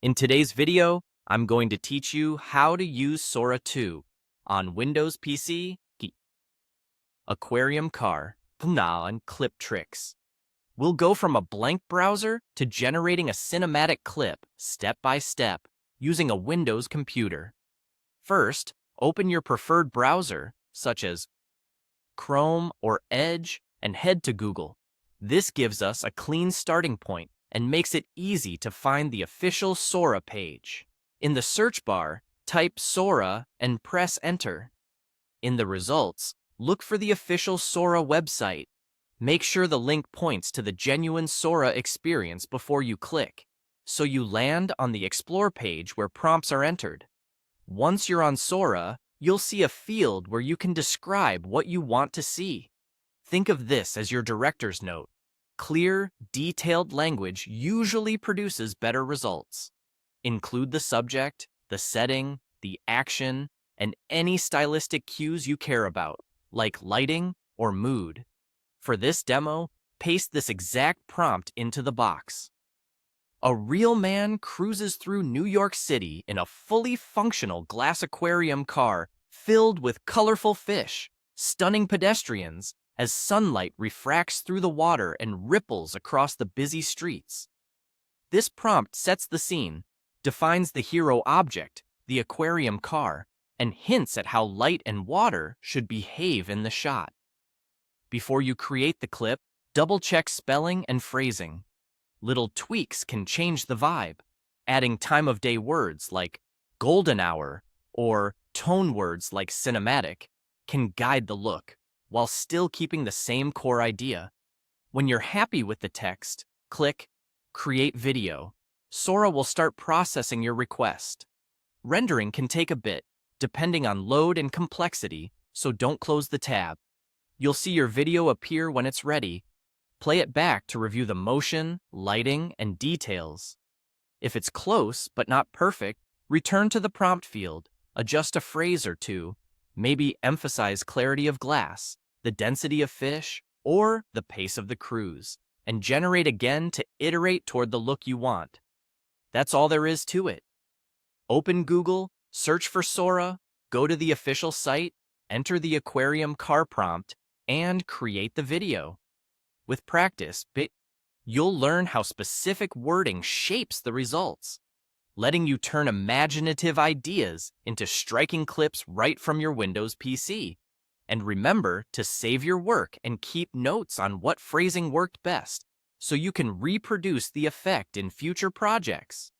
In today's video, I'm going to teach you how to use Sora 2 on Windows PC, Aquarium car, and clip tricks. We'll go from a blank browser to generating a cinematic clip step by step using a Windows computer. First, open your preferred browser, such as Chrome or Edge, and head to Google. This gives us a clean starting point and makes it easy to find the official Sora page. In the search bar, type Sora and press enter. In the results, look for the official Sora website. Make sure the link points to the genuine Sora experience before you click, so you land on the Explore page where prompts are entered. Once you're on Sora, you'll see a field where you can describe what you want to see. Think of this as your director's note. Clear, detailed language usually produces better results. Include the subject, the setting, the action, and any stylistic cues you care about, like lighting or mood. For this demo, paste this exact prompt into the box. A real man cruises through New York City in a fully functional glass aquarium car filled with colorful fish, stunning pedestrians, as sunlight refracts through the water and ripples across the busy streets. This prompt sets the scene, defines the hero object, the aquarium car, and hints at how light and water should behave in the shot. Before you create the clip, double-check spelling and phrasing. Little tweaks can change the vibe. Adding time-of-day words like golden hour or tone words like cinematic can guide the look, while still keeping the same core idea. When you're happy with the text, click Create Video. Sora will start processing your request. Rendering can take a bit, depending on load and complexity, so don't close the tab. You'll see your video appear when it's ready. Play it back to review the motion, lighting, and details. If it's close but not perfect, return to the prompt field, adjust a phrase or two, maybe emphasize clarity of glass, the density of fish, or the pace of the cruise, and generate again to iterate toward the look you want. That's all there is to it. Open Google, search for Sora, go to the official site, enter the aquarium car prompt, and create the video. With practice, you'll learn how specific wording shapes the results, letting you turn imaginative ideas into striking clips right from your Windows PC. And remember to save your work and keep notes on what phrasing worked best, so you can reproduce the effect in future projects.